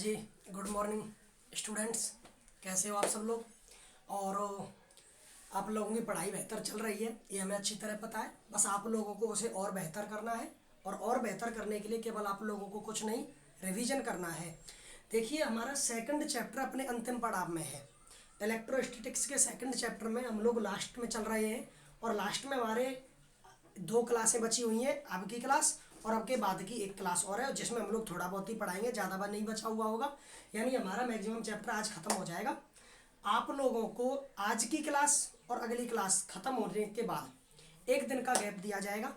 जी, good morning students. कैसे हो आप सब लोग? और आप लोगों की पढ़ाई बेहतर चल रही है, ये हमें अच्छी तरह पता है। बस आप लोगों को उसे और बेहतर करना है, और बेहतर करने के लिए केवल आप लोगों को कुछ नहीं, रिवीजन करना है। देखिए, हमारा सेकंड चैप्टर अपने अंतिम पड़ाव में है। इलेक्ट्रोस्टैटिक्स के सेकंड चैप्टर में हम लोग लास्ट में चल रहे हैं, और लास्ट में हमारे 2 क्लासें बची हुई हैं, अब की क्लास और अब के बाद की एक क्लास और है, जिसमें हम लोग थोड़ा बहुत ही पढ़ाएंगे, ज़्यादा बार नहीं बचा हुआ होगा। यानी हमारा मैक्सिमम चैप्टर आज खत्म हो जाएगा। आप लोगों को आज की क्लास और अगली क्लास खत्म होने के बाद एक दिन का गैप दिया जाएगा।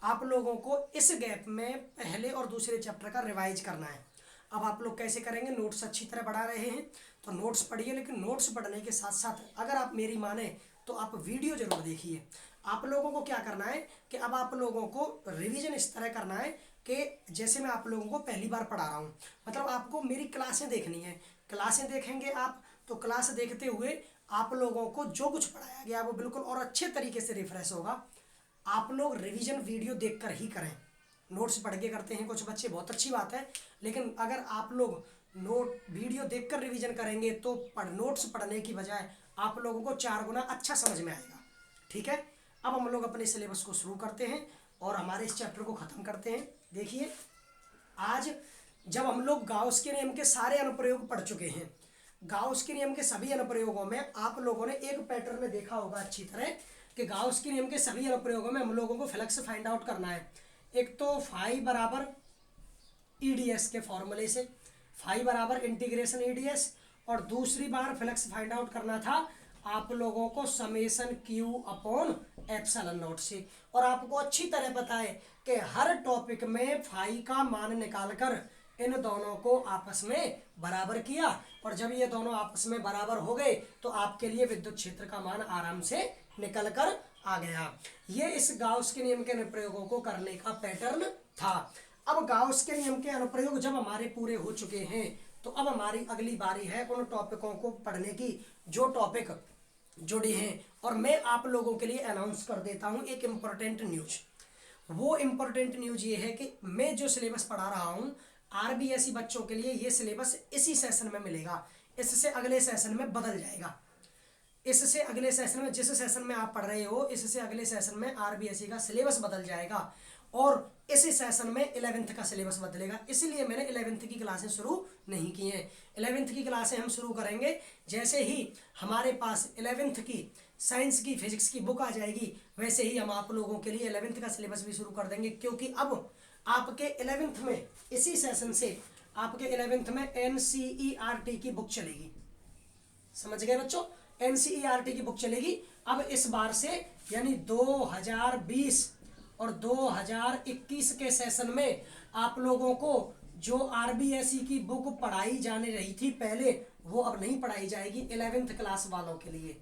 आप लोगों को इस गैप में पहले और दूसरे चैप्टर का रिवाइज करना है। अब आप लोग कैसे करेंगे? नोट्स अच्छी तरह पढ़ा रहे हैं तो नोट्स पढ़िए, लेकिन नोट्स पढ़ने के साथ साथ अगर आप मेरी माने तो आप वीडियो जरूर देखिए। आप लोगों को क्या करना है कि अब आप लोगों को रिवीजन इस तरह करना है कि जैसे मैं आप लोगों को पहली बार पढ़ा रहा हूँ, मतलब आपको मेरी क्लासें देखनी है। क्लासें देखेंगे आप तो क्लास देखते हुए आप लोगों को जो कुछ पढ़ाया गया वो बिल्कुल और अच्छे तरीके से रिफ्रेश होगा। आप लोग रिवीजन वीडियो देखकर ही करें। नोट्स पढ़ के करते हैं कुछ बच्चे, बहुत अच्छी बात है, लेकिन अगर आप लोग नोट वीडियो देखकर रिवीजन करेंगे तो नोट्स पढ़ने की बजाय आप लोगों को 4 गुना अच्छा समझ में आएगा। ठीक है, अब हम लोग अपने सिलेबस को शुरू करते हैं और हमारे इस चैप्टर को ख़त्म करते हैं। देखिए, आज जब हम लोग गाउस के नियम के सारे अनुप्रयोग पढ़ चुके हैं, गाउस के नियम के सभी अनुप्रयोगों में आप लोगों ने एक पैटर्न में देखा होगा अच्छी तरह कि गाउस के नियम के सभी अनुप्रयोगों में हम लोगों को फ्लक्स फाइंड आउट करना है। एक तो फाई बराबर ईडीएस के फॉर्मूले से, फाई बराबर इंटीग्रेशन ईडीएस, और दूसरी बार फ्लक्स फाइंड आउट करना था आप लोगों को summation Q upon epsilon not से। और आपको अच्छी तरह पता है कि हर टॉपिक में फाई का मान निकालकर इन दोनों को आपस में बराबर किया, और जब ये दोनों आपस में बराबर हो गए तो आपके लिए विद्युत क्षेत्र का मान आराम से निकल कर आ गया। ये इस गाउस के नियम के अनुप्रयोगों को करने का पैटर्न था। अब गाउस के नियम के अनुप्रयोग जब हमारे पूरे हो चुके हैं तो अब हमारी अगली बारी है उन टॉपिकों को पढ़ने की जो टॉपिक जुड़े हैं। और मैं आप लोगों के लिए अनाउंस कर देता हूं एक इम्पोर्टेंट न्यूज। वो इम्पोर्टेंट न्यूज ये है कि मैं जो सिलेबस पढ़ा रहा हूं आरबीएसई बच्चों के लिए, ये सिलेबस इसी सेशन में मिलेगा, इससे अगले सेशन में बदल जाएगा। इससे अगले सेशन में, जिस सेशन में आप पढ़ रहे हो, इससे अगले सेशन में आरबीएसई का सिलेबस बदल जाएगा और इसी सेशन में 11th का सिलेबस बदलेगा। इसलिए मैंने 11th की क्लासें शुरू नहीं की हैं। 11th की क्लासें हम शुरू करेंगे जैसे ही हमारे पास 11th की साइंस की फिजिक्स की बुक आ जाएगी, वैसे ही हम आप लोगों के लिए 11th का सिलेबस भी शुरू कर देंगे। क्योंकि अब आपके 11th में इसी सेशन से आपके 11th में एनसीईआरटी की बुक चलेगी। समझ गए बच्चों? एनसीईआरटी की बुक चलेगी अब इस बार से, यानी 2020 और 2021 के सेशन में आप लोगों को जो आरबीएसई की बुक पढ़ाई जाने रही थी पहले, वो अब नहीं पढ़ाई जाएगी 11th क्लास वालों के लिए,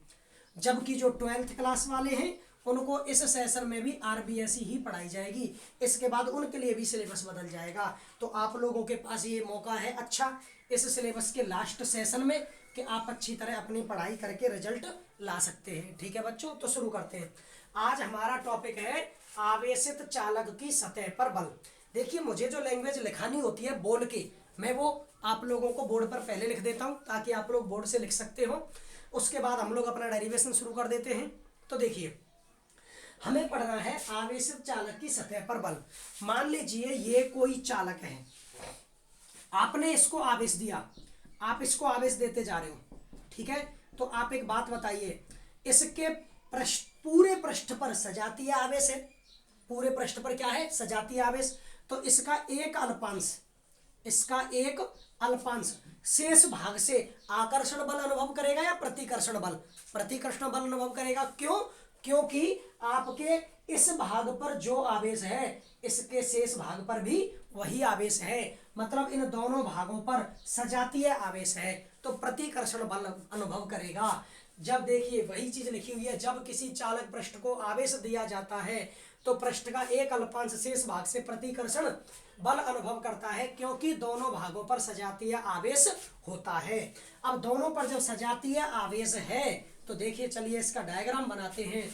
जबकि जो 12th क्लास वाले हैं उनको इस सेशन में भी आरबीएसई ही पढ़ाई जाएगी। इसके बाद उनके लिए भी सिलेबस बदल जाएगा। तो आप लोगों के पास ये मौका है अच्छा इस सिलेबस के लास्ट सेशन में कि आप अच्छी तरह अपनी पढ़ाई करके रिजल्ट ला सकते हैं। ठीक है बच्चों, तो शुरू करते हैं। आज हमारा टॉपिक है आवेशित चालक की सतह पर बल। देखिए, मुझे जो लैंग्वेज लिखानी होती है बोल के, मैं वो आप लोगों को बोर्ड पर पहले लिख देता हूँ ताकि आप लोग बोर्ड से लिख सकते हो। उसके बाद हम लोग अपना डेरिवेशन शुरू कर देते हैं। तो देखिए, हमें पढ़ना है आवेशित चालक की सतह पर बल। मान लीजिए ये कोई चालक है, आपने इसको आवेश दिया, आप इसको आवेश देते जा रहे हो। ठीक है, तो आप एक बात बताइए, इसके पूरे पृष्ठ पर सजातीय आवेश है। पूरे पृष्ठ पर क्या है? सजातीय आवेश। तो इसका एक अल्पांश शेष भाग से आकर्षण बल अनुभव करेगा या प्रतिकर्षण बल? प्रतिकर्षण बल अनुभव करेगा। क्यों? क्योंकि आपके इस भाग पर जो आवेश है इसके शेष भाग पर भी वही आवेश है, मतलब इन दोनों भागों पर सजातीय आवेश है, तो प्रतिकर्षण बल अनुभव करेगा। जब देखिए वही चीज लिखी हुई है, जब किसी चालक पृष्ठ को आवेश दिया जाता है तो पृष्ठ का एक अल्पांश शेष भाग से प्रतिकर्षण बल अनुभव करता है, क्योंकि दोनों भागों पर सजातीय आवेश होता है। अब दोनों पर जब सजातीय आवेश है तो देखिए, चलिए इसका डायग्राम बनाते हैं।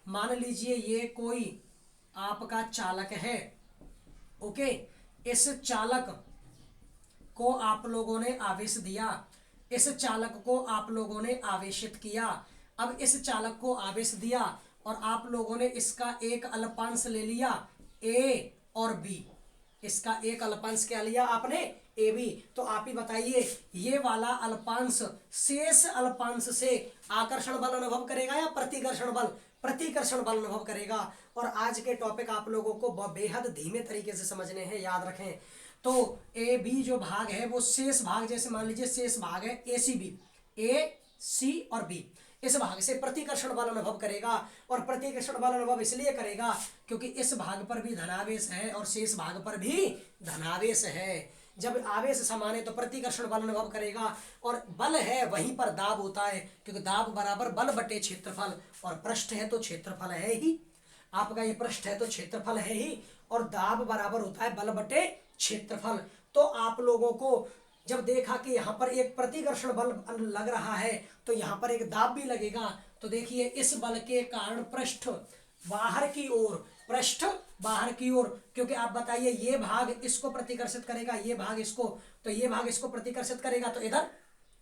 मान लीजिए ये कोई आपका चालक है। ओके, इस चालक को आप लोगों ने आवेश दिया, इस चालक को आप लोगों ने आवेशित किया। अब इस चालक को आवेश दिया और आप लोगों ने इसका एक अल्पांश ले लिया ए और बी। इसका एक अल्पांश क्या लिया आपने, ए बी। तो आप ही बताइए ये वाला अल्पांश शेष अल्पांश से आकर्षण बल अनुभव करेगा या प्रतिकर्षण बल, प्रतिकर्षण बल अनुभव करेगा। और आज के टॉपिक आप लोगों को बेहद धीमे तरीके से समझने हैं, याद रखें। तो ए बी जो भाग है वो शेष भाग, जैसे मान लीजिए शेष भाग है ए सी बी, ए सी और बी, इस भाग से प्रतिकर्षण बल अनुभव करेगा। और प्रतिकर्षण बल अनुभव इसलिए करेगा क्योंकि इस भाग पर भी धनावेश है और शेष भाग पर भी धनावेश है। जब आवेश समान है तो प्रतिकर्षण बल अनुभव करेगा। और बल है वहीं पर दाब होता है, क्योंकि दाब बराबर बल बटे क्षेत्रफल, और पृष्ठ है तो क्षेत्रफल है ही। आपका ये पृष्ठ है तो क्षेत्रफल है ही, और दाब बराबर होता है बल बटे क्षेत्रफल। तो आप लोगों को जब देखा कि यहाँ पर एक प्रतिकर्षण बल लग रहा है तो यहाँ पर एक दाब भी लगेगा। तो देखिए इस बल के कारण पृष्ठ बाहर की ओर, पृष्ठ बाहर की ओर, क्योंकि आप बताइए ये भाग इसको प्रतिकर्षित करेगा, ये भाग इसको, तो ये भाग इसको प्रतिकर्षित करेगा तो इधर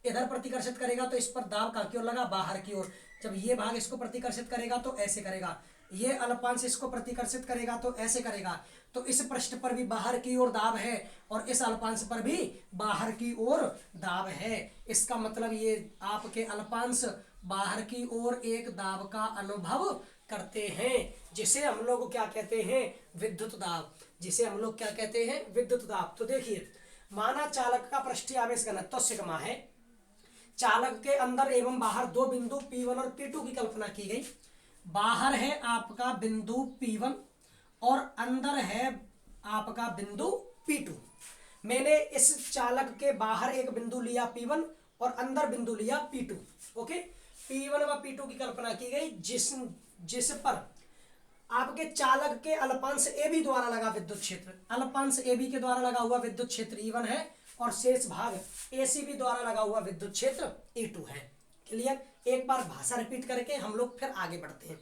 इधर प्रतिकर्षित करेगा, तो इस पर दाब कहाँ की ओर लगा, बाहर की ओर। जब ये भाग इसको प्रतिकर्षित करेगा तो ऐसे करेगा, ये अल्पांश इसको प्रतिकर्षित करेगा तो ऐसे करेगा। तो इस पृष्ठ पर भी बाहर की ओर दाब है और इस अल्पांश पर भी बाहर की ओर दाब है। इसका मतलब ये आपके अल्पांश बाहर की ओर एक दाब का अनुभव करते हैं, जिसे हम लोग क्या कहते हैं, विद्युत दाब, जिसे हम लोग क्या कहते हैं, विद्युत दाब। तो देखिए माना चालक का पृष्ठीय आवेश घनत्व सिग्मा है, चालक के अंदर एवं बाहर दो बिंदु P1 और P2 की कल्पना की गई। बाहर है आपका बिंदु P1 और अंदर है आपका बिंदु P2। मैंने इस चालक के बाहर एक बिंदु लिया P1 और अंदर बिंदु लिया P2। ओके, P1 व P2 की कल्पना की गई जिस पर आपके चालक के अल्पांश AB द्वारा लगा विद्युत क्षेत्र, अल्पांश AB के द्वारा लगा हुआ विद्युत क्षेत्र E1 है और शेष भाग ACB द्वारा लगा हुआ विद्युत क्षेत्र E2 है। क्लियर? एक बार भाषा रिपीट करके हम लोग फिर आगे बढ़ते हैं।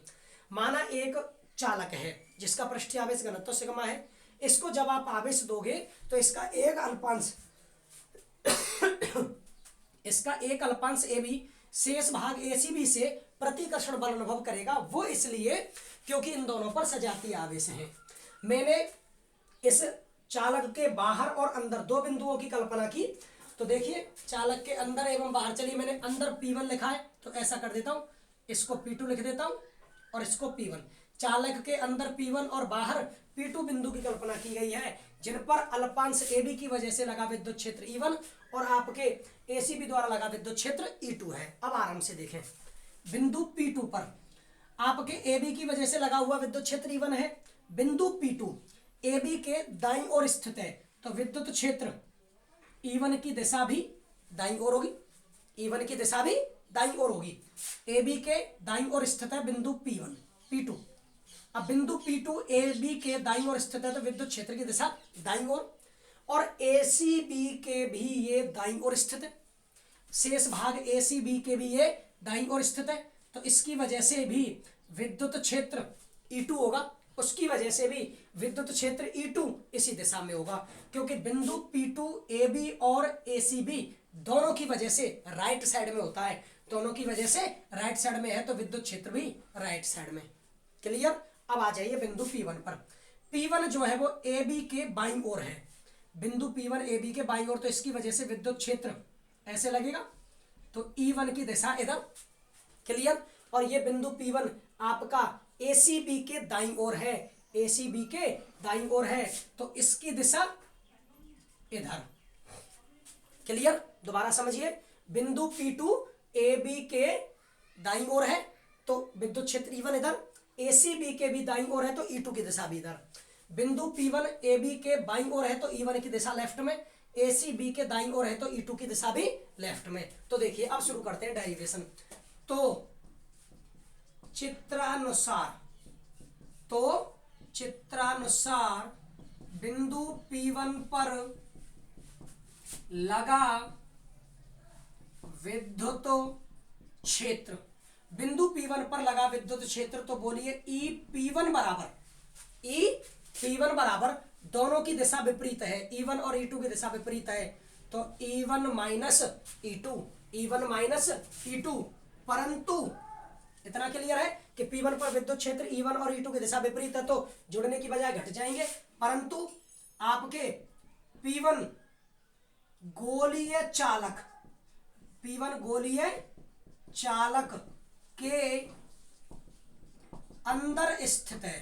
माना एक चालक है जिसका पृष्ठीय आवेश घनत्व सिग्मा है, इसको जब आप आवेश दोगे तो इसका एक अल्पांश इसका एक अल्पांश AB शेष भाग ACB से प्रतिकर्षण बल अनुभव करेगा। वो इसलिए क्योंकि इन दोनों पर सजातीय आवेश हैं। मैंने इस चालक के बाहर और अंदर दो बिंदुओं की कल्पना की। तो देखिए चालक के अंदर एवं बाहर, चलिए मैंने अंदर P1 लिखा है तो ऐसा कर देता हूं, इसको P2 लिख देता हूं और इसको P1। चालक के अंदर P1 और बाहर P2 बिंदु की कल्पना की गई है, जिन पर अल्पांश AB की वजह से लगा विद्युत क्षेत्र E1 और आपके ACB द्वारा लगा विद्युत क्षेत्र E2 है। अब आराम से देखें, बिंदु P2 पर आपके AB की वजह से लगा हुआ विद्युत क्षेत्र E1 है। बिंदु P2 AB के दाईं ओर स्थित है, तो विद्युत क्षेत्र E1 की दिशा भी दाईं ओर होगी, E1 की दिशा भी दाईं ओर होगी। AB के दाईं ओर स्थित है बिंदु P1 P2। अब बिंदु P2 AB के दाईं ओर स्थित है तो विद्युत क्षेत्र की दिशा दाईं ओर, और ACB के भी ये दाईं ओर स्थित है, शेष भाग ACB के भी ये दाईं ओर स्थित है। तो इसकी वजह से भी विद्युत क्षेत्र E2 होगा, उसकी वजह से भी विद्युत क्षेत्र E2 इसी दिशा में होगा, क्योंकि बिंदु P2 AB और ACB दोनों की वजह से राइट साइड में होता है, दोनों की वजह से राइट साइड में है तो विद्युत क्षेत्र भी राइट साइड में। क्लियर? अब आ जाइए बिंदु P1 पर। P1 जो है वो AB के बाईं ओर है, बिंदु P1 AB के बाईं ओर, तो इसकी वजह से विद्युत क्षेत्र ऐसे लगेगा, तो E1 की दिशा इधर। क्लियर? और ये बिंदु P1 आपका ACB के दाईं ओर है, ACB के दाईं ओर है, तो इसकी दिशा इधर। क्लियर? दोबारा समझिए, बिंदु P2 AB के दाईं ओर है तो विद्युत क्षेत्र E1 इधर, ACB के भी दाईं ओर है तो E2 की दिशा भी इधर। बिंदु P1 AB के बाईं ओर है तो E1 की दिशा लेफ्ट में, ACB के दाईं ओर है तो E2 की दिशा भी लेफ्ट में। तो देखिए अब शुरू करते हैं डेरिवेशन। तो चित्रानुसार बिंदु P1 पर लगा विद्युत क्षेत्र, बिंदु P1 पर लगा विद्युत क्षेत्र, तो बोलिए EP1 बराबर दोनों की दिशा विपरीत है, E1 और E2 की दिशा विपरीत है, तो E1 minus E2, E1 minus E2, परंतु इतना क्लियर है कि P1 पर विद्युत क्षेत्र E1 और E2 की दिशा विपरीत है, तो जुड़ने की बजाय घट जाएंगे। परंतु आपके P1 गोलीय चालक, P1 गोलीय चालक के अंदर स्थित है,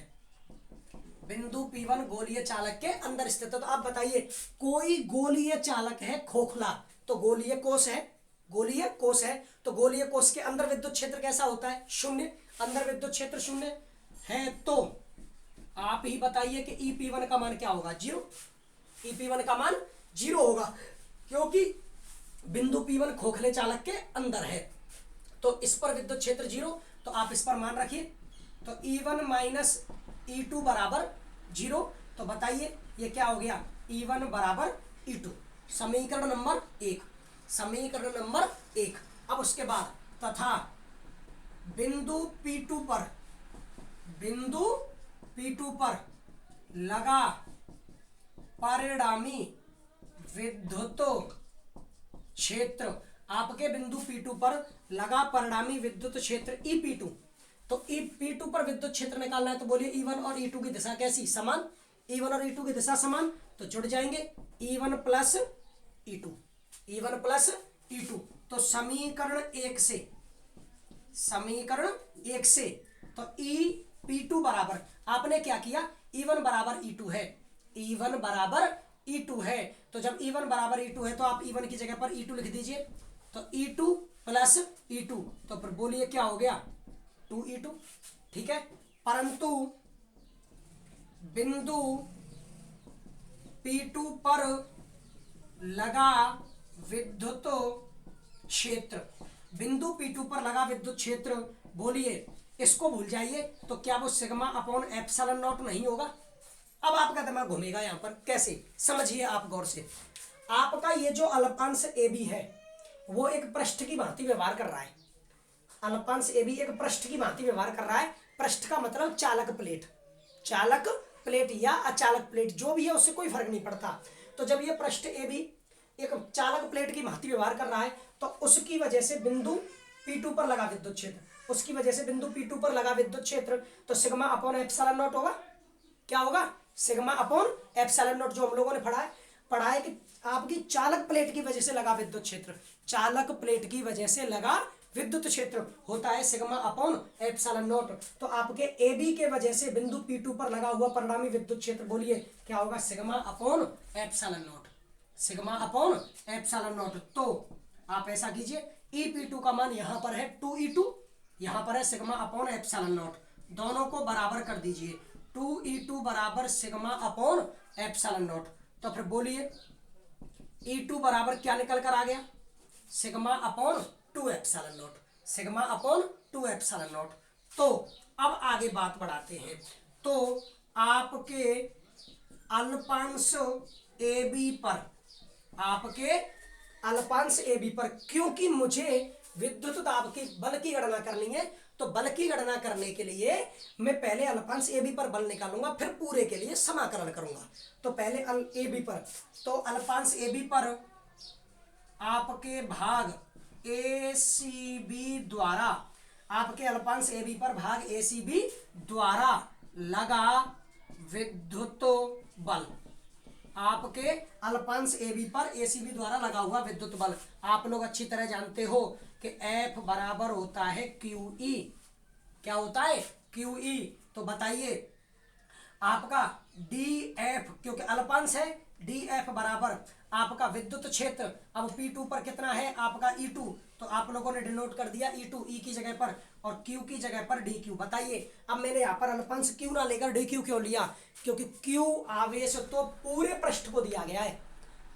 बिंदु P1 गोलीय चालक के अंदर स्थित है। तो आप बताइए, कोई गोलीय चालक है खोखला, तो गोलीय कोश है, गोलीय कोश है, तो गोलीय कोश के अंदर विद्युत क्षेत्र कैसा होता है? शून्य। अंदर विद्युत क्षेत्र शून्य है, तो आप ही बताइए कि EP1 का मान क्या होगा? 0। EP1 का मान 0 होगा, क्योंकि बिंदु P1 खोखले चालक के अंदर है। तो इस पर विद्युत क्षेत्र 0, तो आप इस पर मान रखिए। तो E1 माइनस E2 बराबर 0। तो बताइए ये क्या हो गया? E1 बराबर E2, समीकरण नंबर 1, समीकरण नंबर 1। अब उसके बाद तथा बिंदु P2 पर, बिंदु P2 पर लगा परिणामी विद्युत क्षेत्र, आपके बिंदु P2 पर लगा परिणामी विद्युत क्षेत्र EP2। तो EP2 पर विद्युत क्षेत्र निकालना है, तो बोलिए E1 और E2 की दिशा कैसी? समान। E1 और E2 की दिशा समान, तो जुड़ जाएंगे E1 plus E2, E1 plus E2। तो समीकरण 1 से, समीकरण 1 से तो EP2 बराबर, आपने क्या किया? E1 बराबर E2 है, E1 बराबर E2 है। तो जब E1 बराबर E2 है, तो आप E1 की जगह पर E2 लिख दीजिए। तो E2 प्लस E2, तो फिर बोलिए क्या हो गया? 2E2। ठीक है। परंतु बिंदु P2 पर लगा विद्युत क्षेत्र, बिंदु P2 पर लगा विद्युत क्षेत्र, बोलिए इसको भूल जाइए। तो क्या वो सिग्मा अपॉन एप्सिलॉन नॉट नहीं होगा? अब आपका दिमाग घूमेगा यहाँ पर, कैसे? समझिए आप गौर से। आपका ये जो अल्पांश AB है वो एक पृष्ठ की भांति व्यवहार कर रहा है। अल्पांश AB एक पृष्ठ की भांति व्यवहार कर रहा है। पृष्ठ का मतलब चालक प्लेट, चालक प्लेट या अचालक प्लेट जो भी है उससे कोई फर्क नहीं पड़ता। तो जब ये पृष्ठ AB एक चालक प्लेट की भांति व्यवहार कर रहा है, तो उसकी वजह से बिंदु P2 पर लगा विद्युत क्षेत्र, उसकी वजह से बिंदु P2 पर लगा विद्युत क्षेत्र, तो सिग्मा अपॉन एप्सिलॉन नॉट होगा। क्या होगा? सिग्मा अपॉन एप्सिलॉन नॉट, जो हम लोगों ने पढ़ा है कि आपकी चालक प्लेट की वजह से लगा विद्युत क्षेत्र, चालक प्लेट की वजह से लगा विद्युत क्षेत्र होता है सिग्मा अपॉन एप्सिलॉन नॉट। तो आपके AB के वजह से बिंदु P2 पर लगा हुआ परिणामी विद्युत क्षेत्र, बोलिए क्या होगा? Sigma upon epsilon not, sigma upon epsilon not. तो आप ऐसा कीजिए, EP2 का मान यहाँ पर है 2E2, यहाँ पर है सिग्मा अपॉन एप्सिलॉन नॉट, दोनों को बराबर कर दीजिए। 2E2 बराबर सिग्मा अपॉन एप्सिलॉन नॉट। तो फिर बोलिए E2 बराबर क्या निकल कर आ गया? Sigma upon 2 epsilon not, sigma upon 2 epsilon not. तो अब आगे बात बढ़ाते हैं। तो आपके अल्पांश AB पर, आपके अल्पांश AB पर, क्योंकि मुझे विद्युत दाब की बल की गणना करनी है, तो बल की गणना करने के लिए मैं पहले अल्पांश AB पर बल निकालूंगा, फिर पूरे के लिए समाकलन करूंगा। तो पहले AB पर, तो अल्पांश AB पर आपके भाग ACB द्वारा, आपके अल्पांश AB पर भाग ACB द्वारा लगा विद्युत बल, आपके अल्पांश AB पर ACB द्वारा लगा हुआ विद्युत बल, आप लोग अच्छी तरह जानते हो कि F बराबर होता है QE। क्या होता है? QE। तो बताइए आपका DF, क्योंकि अल्पांश है, DF बराबर आपका विद्युत क्षेत्र, अब P2 पर कितना है आपका E2, तो आप लोगों ने डिनोट कर दिया E2, E की जगह पर, और Q की जगह पर DQ। बताइए, अब मैंने यहाँ पर अल्पांश Q ना लेकर DQ क्यों लिया? क्योंकि Q आवेश तो पूरे पृष्ठ को दिया गया है,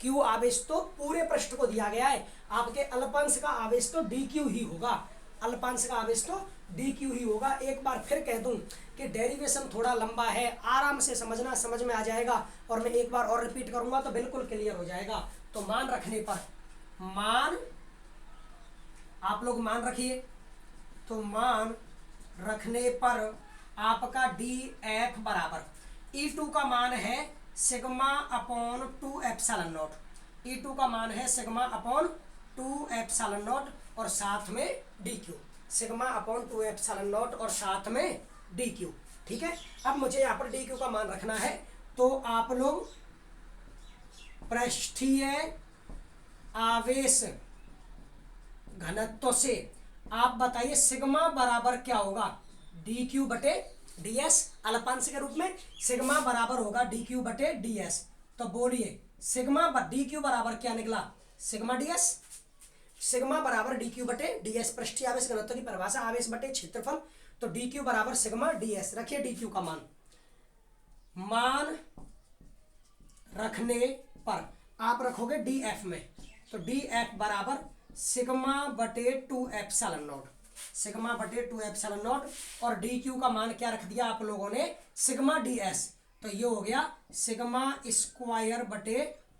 Q आवेश तो पूरे पृष्ठ को दिया गया है, आपके अल्पांश का आवेश तो DQ ही होगा, अल्पांश का आवेश तो DQ ही होगा। एक बार फिर कह दूं कि डेरिवेशन थोड़ा लंबा है, आराम से समझना, समझ में आ जाएगा, और मैं एक बार और रिपीट करूंगा तो बिल्कुल क्लियर हो जाएगा। तो मान रखने पर, मान आप लोग मान रखिए, तो मान रखने पर आपका DF बराबर E2 का मान है sigma upon 2 epsilon not, E2 का मान है सिग्मा अपॉन 2 एप्सिलॉन नॉट और साथ में DQ, sigma upon 2 epsilon naught और साथ में DQ। ठीक है, अब मुझे यहाँ पर DQ का मान रखना है, तो आप लोग पृष्ठीय आवेश घनत्व से आप बताइए सिग्मा बराबर क्या होगा, DQ बटे DS, अल्पांश के रूप में सिग्मा बराबर होगा DQ बटे DS। तो बोलिए सिग्मा DQ बराबर क्या निकला, सिग्मा DS, सिग्मा बराबर DQ बटे DS, पृष्ठीय आवेश घनत्व की परिभाषा आवेश बटे क्षेत्रफल, तो DQ बराबर सिग्मा DS। रखिए DQ का मान रखने पर आप रखोगे DF में, तो DF बराबर सिग्मा बटे 2 एप्सिलॉन नॉट, सिग्मा बटे 2 एप्सिलॉन नॉट, और DQ का मान क्या रख दिया आप लोगों ने, सिग्मा DS, तो ये हो गया सिग्मा स्क्वायर बटे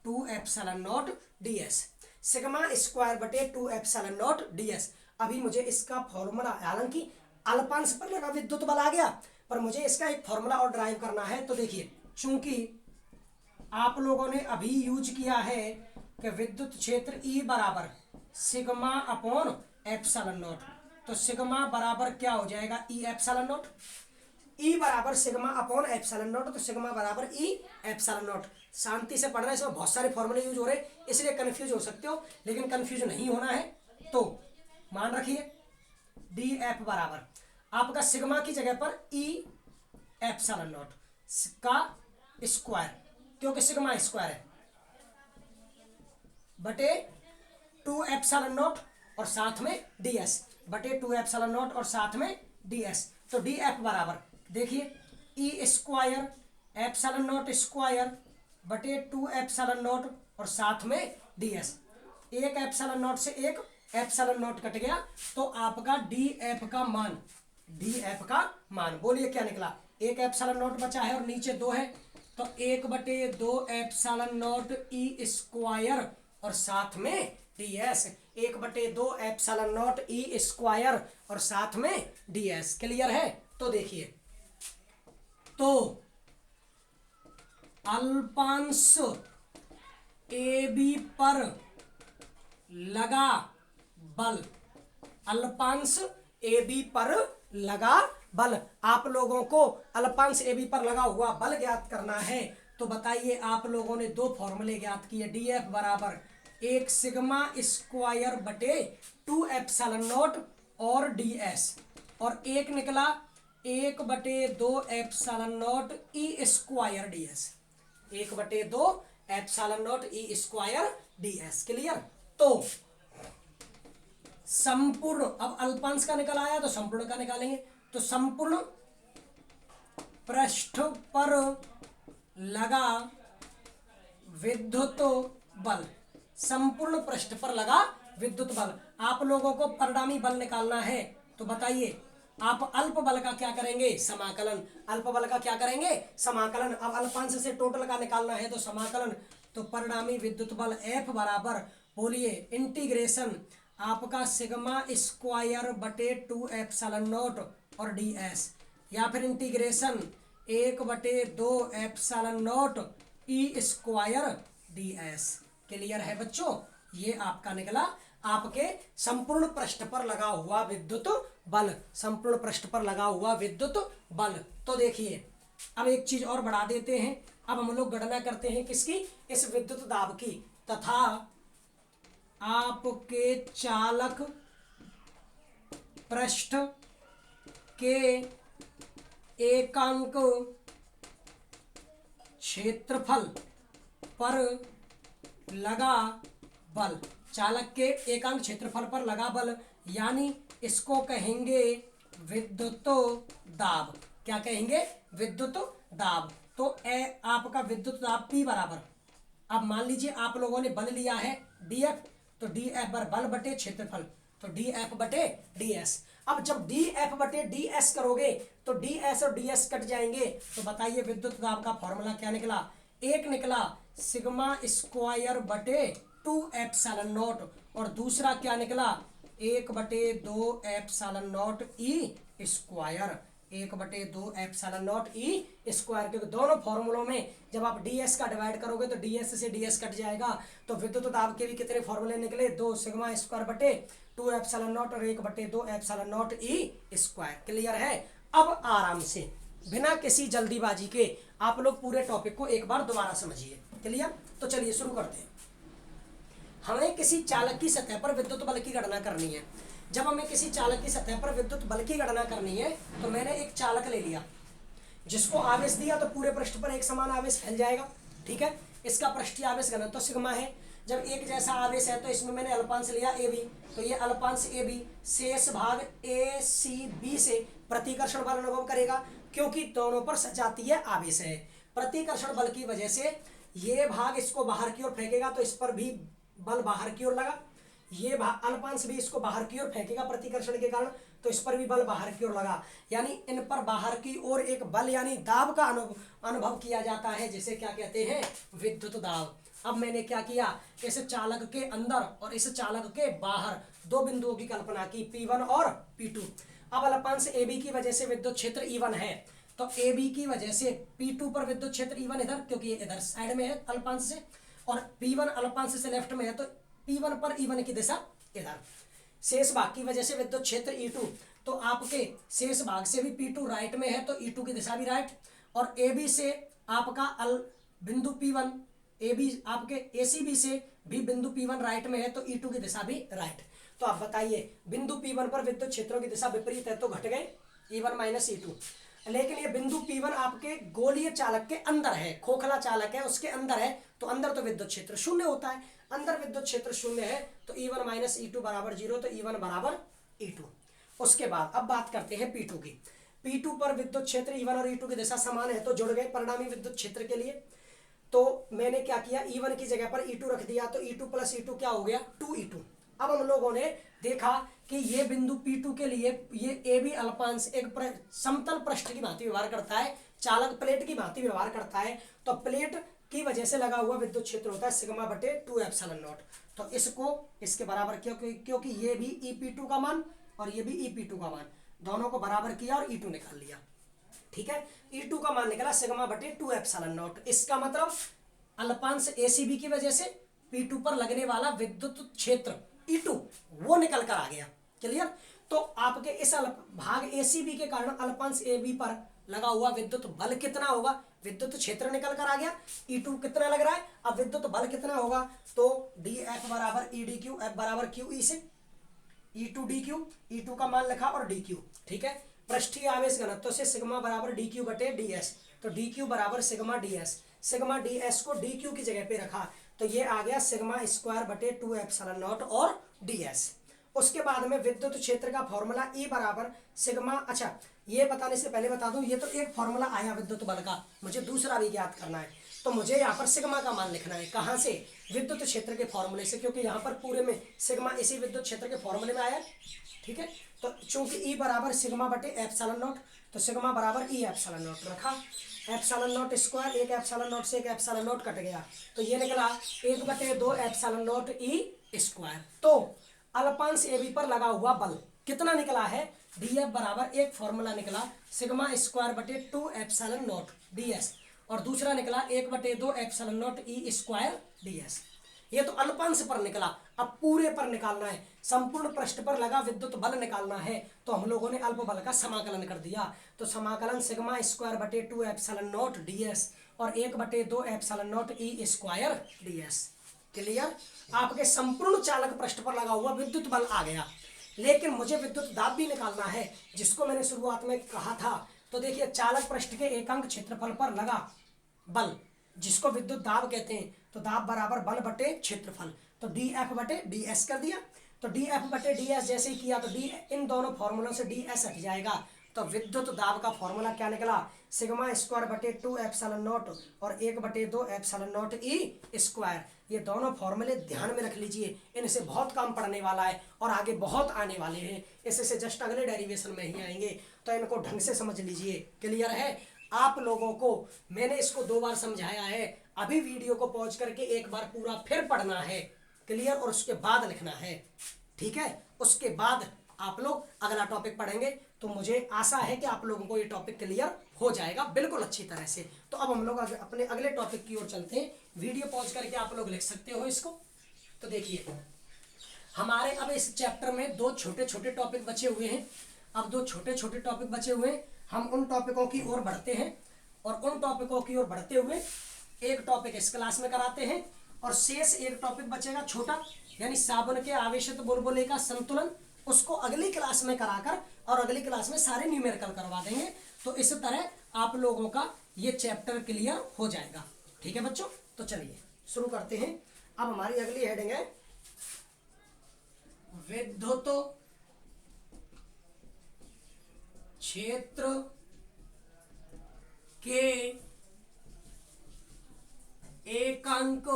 2 epsilon not DS, sigma square बटे 2 एप्सिलॉन नॉट DS। अभी मुझे इसका फॉर्मूला, हालांकि अल्पांश पर लगा विद्युत बल आ गया, पर मुझे इसका एक फॉर्मूला और ड्राइव करना है। तो देखिए, चूंकि आप लोगों ने अभी यूज किया है कि विद्युत क्षेत्र E बराबर सिग्मा अपॉन एप्सिलॉन नॉट, तो सिग्मा बराबर क्या हो जाएगा, E एप्सिलॉन नॉट, E बराबर सिग्मा अपॉन एप्सिलॉन नॉट, तो सिग्मा बराबर E एप्सिलॉन नॉट। शांति से पढ़ना, इसमें बहुत सारे फॉर्मूले यूज हो रहे हैं, इसलिए कंफ्यूज हो सकते हो, लेकिन कंफ्यूज नहीं होना है। तो मान रखिए DF बराबर आपका सिग्मा की जगह पर E एप्सिलॉन नॉट का स्क्वायर, क्योंकि सिग्मा स्क्वायर है, बटे 2 एप्सिलॉन नॉट और साथ में DS, बटे 2 एप्सिलॉन नॉट और साथ में DS। तो DF बराबर देखिए E square epsilon not square बटे 2 एप्सिलॉन नॉट और साथ में DS, एक एप्सिलॉन नॉट से एक एप्सिलॉन नॉट कट गया, तो आपका DF का मान, DF का मान बोलिए क्या निकला, एक एप्सिलॉन नॉट बचा है और नीचे 2 है, तो 1/2 एप्सिलॉन नॉट E स्क्वायर और साथ में DS, 1/2 epsilon not E square और साथ में DS। क्लियर है? तो देखिए, तो अल्पांश AB पर लगा बल, अल्पांश AB पर लगा बल, आप लोगों को अल्पांश AB पर लगा हुआ बल ज्ञात करना है। तो बताइए, आप लोगों ने 2 फॉर्मूले ज्ञात किए, DF बराबर एक सिग्मा स्क्वायर बटे 2 एप्सिलॉन नॉट और DS, और एक निकला 1/2 epsilon not E square DS, 1/2 epsilon not E square DS। Clear? तो संपूर्ण, अब अल्पांश का निकल आया तो संपूर्ण का निकालेंगे, तो संपूर्ण पृष्ठ पर लगा विद्युत बल, संपूर्ण पृष्ठ पर लगा विद्युत बल, आप लोगों को परिणामी बल निकालना है। तो बताइए, आप अल्प बल का क्या करेंगे, समाकलन, अल्प बल का क्या करेंगे, समाकलन। अब अल्पांश से टोटल का निकालना है, तो समाकलन, तो परिणामी विद्युत बल F बराबर बोलिए इंटीग्रेशन आपका सिग्मा स्क्वायर बटे 2 एप्सिलॉन नॉट और DS, या फिर integration 1/2 epsilon not E square DS। Clear है बच्चों? ये आपका निकला आपके संपूर्ण पृष्ठ पर लगा हुआ विद्युत बल, संपूर्ण पृष्ठ पर लगा हुआ विद्युत बल। तो देखिए, अब एक चीज और बढ़ा देते हैं, अब हम लोग गणना करते हैं किसकी, इस विद्युत दाब की, तथा आपके चालक पृष्ठ के एकांक क्षेत्रफल पर लगा बल, चालक के एकांक क्षेत्रफल पर लगा बल, यानी इसको कहेंगे विद्युत दाब। क्या कहेंगे? विद्युत दाब। तो आपका विद्युत दाब P बराबर, अब मान लीजिए आप लोगों ने बल लिया है DF, तो DF बल बटे क्षेत्रफल, तो DF बटे DS। अब जब DF बटे DS करोगे तो DS और DS कट जाएंगे, तो बताइए विद्युत दाब का फॉर्मूला क्या निकला, एक निकला सिग्मा स्क्वायर बटे 2 एप्सिलॉन नॉट, और दूसरा क्या निकला 1/2 epsilon not E square, 1/2 epsilon nought E square, क्योंकि दोनों फॉर्मूलों में जब आप ds का डिवाइड करोगे तो ds से ds कट जाएगा, तो विद्युत दाब के भी कितने फॉर्मूले निकले, 2 सिग्मा स्क्वायर बटे 2 एप्सिलॉन नॉट और 1/2 epsilon nought E square. Clear है? अब आराम से बिना किसी जल्दीबाजी के आप लोग पूरे टॉपिक को एक बार दोबारा समझिए। क्लियर? तो चलिए शुरू करते हैं। हमें किसी चालक की सतह पर विद्युत बल की गणना करनी है। जब हमें किसी चालक की सतह पर विद्युत बल की गणना करनी है तो मैंने एक चालक ले लिया, जिसको आवेश दिया तो पूरे पृष्ठ पर एक समान आवेश फैल जाएगा। ठीक है, इसका पृष्ठीय आवेश घनत्व तो सिग्मा है। जब एक जैसा आवेश है तो इसमें मैंने अल्पांश लिया ए बी, तो ये अल्पांश ए बी शेष भाग ए सी बी से प्रतिकर्षण बल अनुभव करेगा, क्योंकि दोनों पर सजातीय आवेश है। प्रतिकर्षण बल की वजह से ये भाग इसको बाहर की ओर फेंकेगा तो इस पर भी बल बाहर की ओर लगा, ये अल्पांश भी इसको बाहर की ओर फेंकेगा प्रतिकर्षण के कारण, तो इस पर भी बल बाहर की ओर लगा, यानी इन पर बाहर की ओर एक बल यानी दाब का अनुभव किया जाता है, जिसे क्या कहते हैं, विद्युत दाब। अब मैंने क्या किया, इस चालक के अंदर और इस चालक के बाहर दो बिंदुओं की कल्पना की, P1 और P2। अब अल्पांश AB की वजह से विद्युत क्षेत्र E1 है, तो AB की वजह से P2 पर विद्युत क्षेत्र E1 इधर, क्योंकि ये इधर साइड में है अल्पांश से, और P1 अल्पांश से लेफ्ट में है, तो P1 पर E1 की दिशा इधर। शेष भाग की वजह से विद्युत क्षेत्र E2, तो आपके शेष भाग से भी P2 राइट में है तो E2 की दिशा भी राइट, और AB से आपका बिंदु P1, AB आपके ACB से भी बिंदु P1 राइट में है तो E2 की दिशा भी राइट। तो आप बताइए, बिंदु P1 पर विद्युत क्षेत्रों की दिशा विपरीत है तो घट गए E1 माइनस E2, लेकिन ये बिंदु P1 आपके गोलीय चालक के अंदर है, खोखला चालक है उसके अंदर है, तो अंदर तो विद्युत क्षेत्र शून्य होता है, अंदर विद्युत क्षेत्र शून्य है तो E1 माइनस E2 बराबर 0, तो E1 बराबर E2। उसके बाद अब बात करते हैं P2 की। P2 पर विद्युत क्षेत्र E1 और E2 की दिशा समान है तो जुड़ गए परिणामी विद्युत क्षेत्र के लिए। तो मैंने क्या किया, E1 की जगह पर E2 रख दिया, तो E2 प्लस E2 क्या हो गया, 2E2। अब हम लोगों ने देखा कि ये बिंदु P2 के लिए ये AB अल्पांश एक समतल पृष्ठ की भांति व्यवहार करता है, चालक प्लेट की भांति व्यवहार करता है, तो प्लेट की वजह से लगा हुआ विद्युत क्षेत्र होता है सिग्मा बटे 2 एप्सिलॉन नॉट। तो इसको इसके बराबर किया, क्योंकि ये भी EP2 का मान और ये भी EP2 का मान, दोनों को बराबर किया और E2 निकाल लिया। ठीक है, E2 का मान निकला सिग्मा बटे 2 एप्सिलॉन नॉट। इसका मतलब अल्पांश ACB की वजह से P2 पर लगने वाला विद्युत क्षेत्र E2 वो निकल कर आ गया। क्लियर? तो आपके इस भाग ACB के कारण अल्पांश AB पर लगा हुआ विद्युत बल कितना होगा, विद्युत क्षेत्र निकल कर आ गया। E2 कितना लग रहा है, अब विद्युत बल कितना होगा, तो DF बराबर EDQ, F बराबर QE से E2 DQ, E2 का मान लिखा और DQ। ठीक है, पृष्ठीय आवेश घनत्व से सिग्मा बराबर DQ बटे DS, तो DQ बराबर सिग्मा DS, सिग्मा DS को DQ की जगह पे रखा तो ये आ गया सिग्मा स्क्वायर बटे 2 एप्सिलॉन नॉट और DS। उसके बाद में विद्युत क्षेत्र का फॉर्मूला E बराबर सिग्मा, अच्छा ये बताने से पहले बता दूं, ये तो एक फॉर्मूला आया विद्युत बल का, मुझे दूसरा भी ज्ञात करना है, तो मुझे यहाँ पर सिग्मा का मान लिखना है। कहाँ से, विद्युत क्षेत्र के फॉर्मूले से, क्योंकि यहाँ पर पूरे में सिग्मा इसी विद्युत क्षेत्र के फॉर्मूले में आया। ठीक है, तो चूंकि E बराबर सिग्मा बटे एप्सिलॉन नॉट, तो सिग्मा बराबर E एप्सिलॉन नॉट रखा, एप्सिलॉन नॉट स्क्वायर, एक एप्सिलॉन नॉट से एक एप्सिलॉन नॉट कट गया, तो ये निकला 1/2 एप्सिलॉन नॉट E स्क्वायर। तो अल्पांश AB पर लगा हुआ बल कितना निकला है, DF बराबर एक फॉर्मूला निकला सिग्मा स्क्वायर बटे 2 एप्सिलॉन नॉट DS, और दूसरा निकला 1/2 epsilon not E square DS। ये तो अल्पांश पर निकला, अब पूरे पर निकालना है, संपूर्ण पृष्ठ पर लगा विद्युत बल निकालना है, तो हम लोगों ने अल्प बल का समाकलन कर दिया, तो समाकलन सिग्मा स्क्वायर बटे 2 एप्सिलॉन नॉट DS और 1/2 epsilon not E square DS। Clear? आपके संपूर्ण चालक पृष्ठ पर लगा हुआ विद्युत बल आ गया, लेकिन मुझे विद्युत दाब भी निकालना है, जिसको मैंने शुरुआत में कहा था। तो देखिए, चालक पृष्ठ के एकांक क्षेत्रफल पर लगा बल, जिसको विद्युत दाब कहते हैं, तो दाब बराबर बल बटे क्षेत्रफल, तो DF बटे DS कर दिया। तो DF बटे DS जैसे ही किया तो इन दोनों फॉर्मूलों से DS हट जाएगा, तो विद्युत दाब का फॉर्मूला क्या निकला, सिग्मा स्क्वायर बटे 2 एप्सिलॉन नॉट और 1/2 एप्सिलॉन नॉट E स्क्वायर। ये दोनों फॉर्मूले ध्यान में रख लीजिए, इनसे बहुत काम पड़ने वाला है और आगे बहुत आने वाले हैं, इससे जस्ट अगले डेरिवेशन में ही आएंगे, तो इनको ढंग से समझ लीजिए। क्लियर है? आप लोगों को मैंने इसको 2 बार समझाया है, अभी वीडियो को पॉज करके एक बार पूरा फिर पढ़ना है। क्लियर? और उसके बाद लिखना है। ठीक है, उसके बाद आप लोग अगला टॉपिक पढ़ेंगे, तो मुझे आशा है कि आप लोगों को ये टॉपिक क्लियर हो जाएगा बिल्कुल अच्छी तरह से। तो अब हम लोग अपने अगले टॉपिक की ओर चलते हैं। वीडियो पॉज करके आप लोग लिख सकते हो इसको। तो देखिए हमारे अब इस चैप्टर में दो छोटे छोटे टॉपिक बचे हुए हैं। अब दो छोटे छोटे टॉपिक बचे हुए हैं, हम उन टॉपिकों की ओर बढ़ते हैं और उन टॉपिकों की ओर बढ़ते हुए एक टॉपिक इस क्लास में कराते हैं और शेष एक टॉपिक बचेगा छोटा, यानी साबुन के आवेशित बुलबुले का संतुलन, उसको अगली क्लास में कराकर और अगली क्लास में सारे न्यूमेरिकल करवा देंगे। तो इस तरह आप लोगों का ये चैप्टर क्लियर हो जाएगा। ठीक है बच्चों, तो चलिए शुरू करते हैं। अब हमारी अगली हेडिंग है विद्युत क्षेत्र के एकांक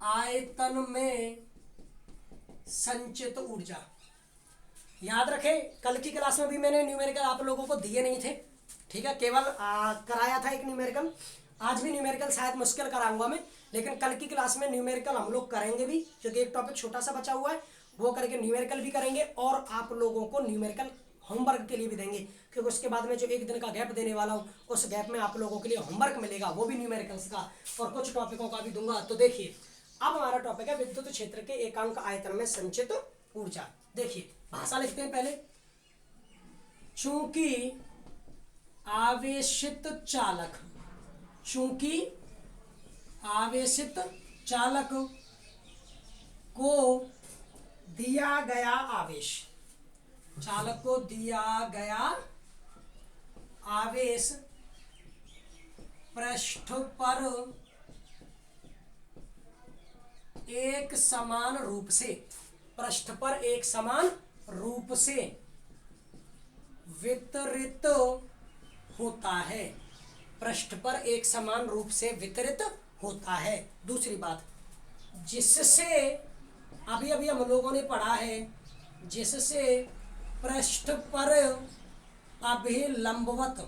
आयतन में संचित ऊर्जा। याद रखें कल की क्लास में भी मैंने न्यूमेरिकल आप लोगों को दिए नहीं थे, ठीक है, केवल कराया था एक न्यूमेरिकल। आज भी न्यूमेरिकल शायद मुश्किल कराऊंगा मैं, लेकिन कल की क्लास में न्यूमेरिकल हम लोग करेंगे भी, क्योंकि एक टॉपिक छोटा सा बचा हुआ है, वो करके न्यूमेरिकल भी करेंगे और आप लोगों को न्यूमेरिकल होमवर्क के लिए भी देंगे, क्योंकि उसके बाद में जो एक दिन का गैप देने वाला हूँ उस गैप में आप लोगों के लिए होमवर्क मिलेगा, वो भी न्यूमेरिकल्स का और कुछ टॉपिकों का भी दूंगा। तो देखिए अब हमारा टॉपिक है विद्युत क्षेत्र के एकांक आयतन में संचित ऊर्जा। देखिए भाषा लिखते हैं पहले। चूंकि आवेशित चालक, चूंकि आवेशित चालक को दिया गया आवेश, चालक को दिया गया आवेश पृष्ठ पर एक समान रूप से, पृष्ठ पर एक समान रूप से वितरित होता है, पृष्ठ पर एक समान रूप से वितरित होता है। दूसरी बात, जिससे अभी अभी हम लोगों ने पढ़ा है, जिससे पृष्ठ पर अभिलंबवत,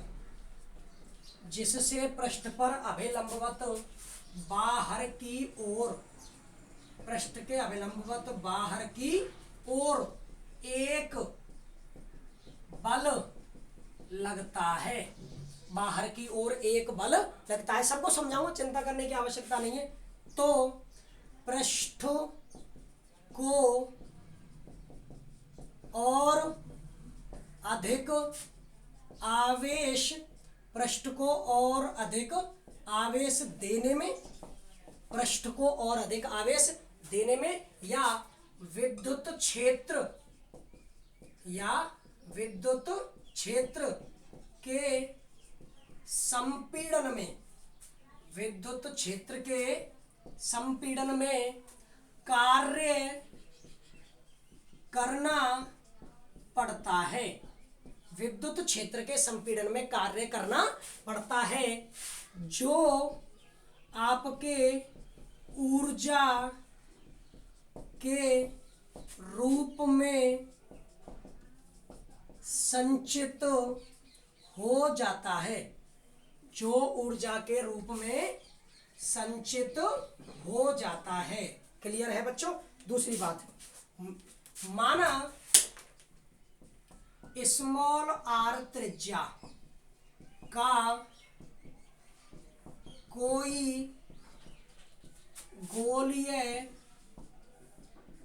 जिससे पृष्ठ पर अभिलंबवत बाहर की ओर, पृष्ठ के अभिलंबवत बाहर की ओर एक बल लगता है, बाहर की ओर एक बल लगता है। सबको समझाऊंगा, चिंता करने की आवश्यकता नहीं है। तो पृष्ठ को और अधिक आवेश, पृष्ठ को और अधिक आवेश देने में, पृष्ठ को और अधिक आवेश देने में या विद्युत क्षेत्र, या विद्युत क्षेत्र के संपीड़न में, विद्युत क्षेत्र के संपीड़न में कार्य करना पड़ता है, विद्युत क्षेत्र के संपीड़न में कार्य करना पड़ता है, जो आपके ऊर्जा के रूप में संचित हो जाता है, जो ऊर्जा के रूप में संचित हो जाता है। क्लियर है बच्चों? दूसरी बात, माना स्मॉल आर त्रिज्या का कोई गोलीय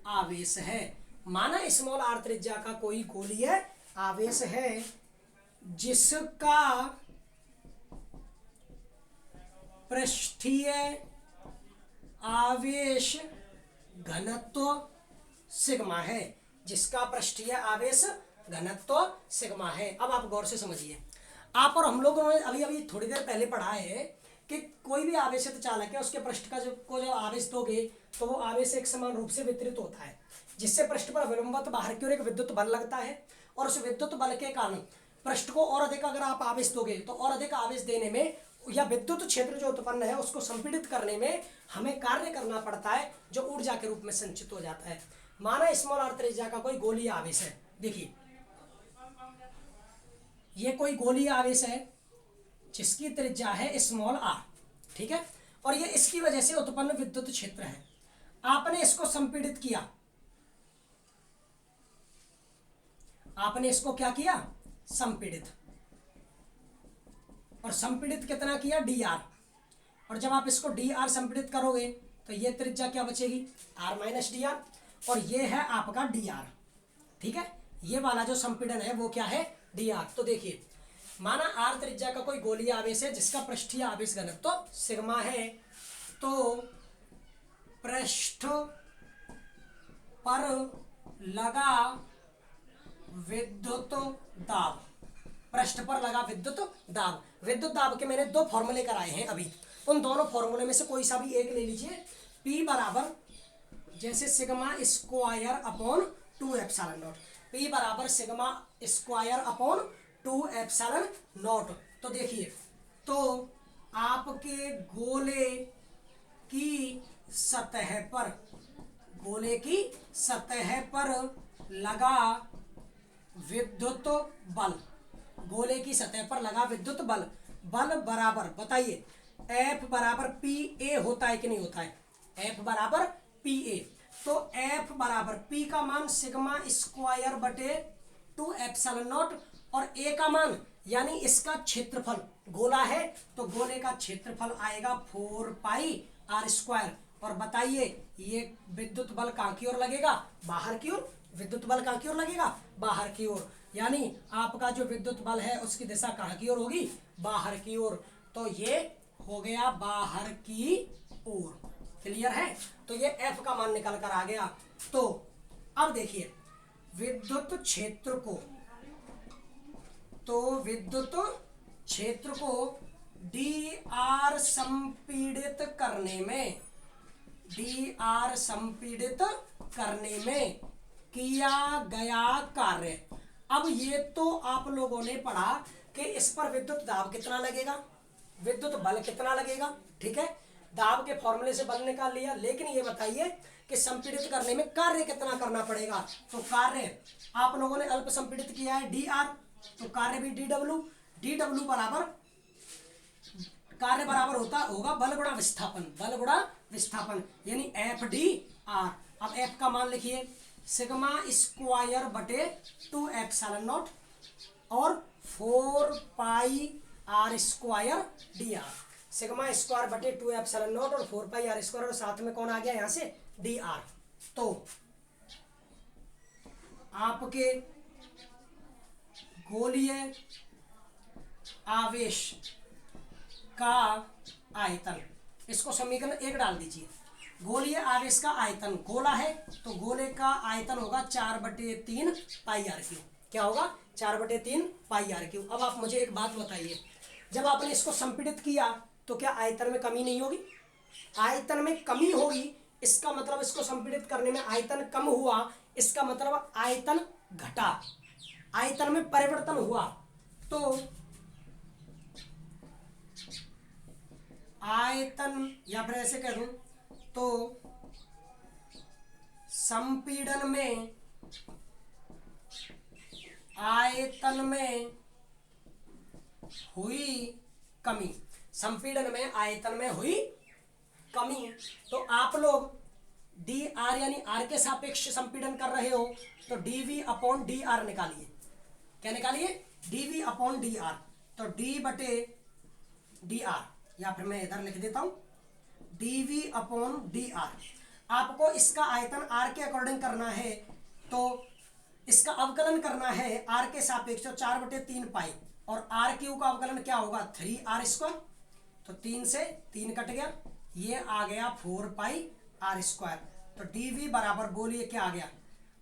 आवेश है, माना स्मॉल आर त्रिज्या का कोई गोलीय आवेश है जिसका पृष्ठीय आवेश घनत्व सिग्मा है, जिसका पृष्ठीय आवेश घनत्व सिग्मा है। अब आप गौर से समझिए, आप और हम लोगों ने अभी अभी थोड़ी देर पहले पढ़ा है कि कोई भी आवेशित चालक है, उसके पृष्ठ का जो आवेश दोगे तो वो आवेश एक समान रूप से वितरित होता है, जिससे पृष्ठ पर अभिलंबवत बाहर की ओर एक विद्युत बल लगता है, और उस विद्युत बल के कारण पृष्ठ को और अधिक अगर आप आवेश दोगे तो और अधिक आवेश देने में या विद्युत क्षेत्र जो उत्पन्न है उसको संपीड़ित करने में हमें कार्य करना पड़ता है, जो ऊर्जा के रूप में संचित हो जाता है। माना स्मॉल आर त्रिज्या का कोई गोलीय आवेश है, देखिए ये कोई गोलीय आवेश है जिसकी त्रिज्या है स्मॉल आर, ठीक है, और ये इसकी वजह से उत्पन्न विद्युत क्षेत्र है। आपने इसको संपीड़ित किया, आपने इसको क्या किया, संपीड़ित, और संपीड़ित कितना किया, dr। और जब आप इसको dr संपीड़ित करोगे तो ये त्रिज्या क्या बचेगी, r माइनस डी आर, और ये है आपका dr। ठीक है, ये वाला जो संपीड़न है वो क्या है, dr। तो देखिए, माना r त्रिज्या का कोई गोलीय आवेश है जिसका पृष्ठीय आवेश घनत्व तो सिग्मा है, तो पृष्ठ पर लगा विद्युत दाब, पृष्ठ पर लगा विद्युत दाब, विद्युत दाब के मैंने दो फॉर्मूले कराए हैं अभी, उन दोनों फॉर्मूले में से कोई सा भी एक ले लीजिए। P बराबर जैसे sigma square upon 2 epsilon not, P बराबर sigma square upon 2 epsilon not. तो देखिए, तो आपके गोले की सतह पर, गोले की सतह पर लगा विद्युत बल, गोले की सतह पर लगा विद्युत बल, बल बराबर बताइए, F बराबर पी ए होता है कि नहीं होता है, F बराबर पी ए। तो F बराबर P का मान सिग्मा स्क्वायर बटे 2 एप्सिलॉन नॉट, और A का मान यानी इसका क्षेत्रफल, गोला है तो गोले का क्षेत्रफल आएगा 4 पाई आर स्क्वायर। और बताइए ये विद्युत बल कहाँ की ओर लगेगा, बाहर की ओर, विद्युत बल कहाँ की ओर लगेगा, बाहर की ओर, यानी आपका जो विद्युत बल है उसकी दिशा कहाँ की ओर होगी, बाहर की ओर। तो ये हो गया बाहर की ओर, क्लियर है। तो ये F का मान निकल कर आ गया। तो अब देखिए विद्युत क्षेत्र को, तो विद्युत क्षेत्र को dr संपीड़ित करने में, dr संपीड़ित करने में किया गया कार्य। अब ये तो आप लोगों ने पढ़ा कि इस पर विद्युत दाब कितना लगेगा, विद्युत बल कितना लगेगा, ठीक है, दाब के फॉर्मूले से बल निकाल लिया, लेकिन ये बताइए कि संपीड़ित करने में कार्य कितना करना पड़ेगा। तो कार्य आप लोगों ने अल्प संपीड़ित किया है dr, तो कार्य भी dw, dw बराबर, कार्य बराबर होता होगा बल गुणा विस्थापन, बल गुणा विस्थापन यानी FdR। अब F का मान लिखिए सिग्मा स्क्वायर बटे 2 एप्सिलॉन नॉट और 4 pi R square dr, sigma square बटे 2 एप्सिलॉन नॉट और 4 पाई आर स्क्वायर, और साथ में कौन आ गया यहाँ से, dr। तो आपके गोलीय आवेश का आयतन, इसको समीकरण 1 डाल दीजिए, गोलीय आवेश का आयतन, गोला है तो गोले का आयतन होगा 4/3 पाई आर क्यू, क्या होगा 4/3 पाई आर क्यू। अब आप मुझे एक बात बताइए, जब आपने इसको संपीड़ित किया तो क्या आयतन में कमी नहीं होगी, आयतन में कमी होगी, इसका मतलब इसको संपीड़ित करने में आयतन कम हुआ, इसका मतलब आयतन घटा, आयतन में परिवर्तन हुआ। तो आयतन, या फिर ऐसे कह दूं तो संपीड़न में आयतन में हुई कमी, संपीड़न में आयतन में हुई कमी। तो आप लोग डी आर यानी आर के सापेक्ष संपीड़न कर रहे हो तो dv अपॉन डी आर निकालिए, क्या निकालिए, dv अपॉन डी आर। तो d बटे डी आर, या फिर मैं इधर लिख देता हूं dv अपॉन डी आर। आपको इसका आयतन r के अकॉर्डिंग करना है, तो इसका अवकलन करना है r के सापेक्ष, तो 4/3 पाई, और r क्यू का अवकलन क्या होगा 3r स्क्वायर, तो 3 से 3 कट गया, ये आ गया 4 पाई आर स्क्वायर। तो dv बराबर बोलिए क्या आ गया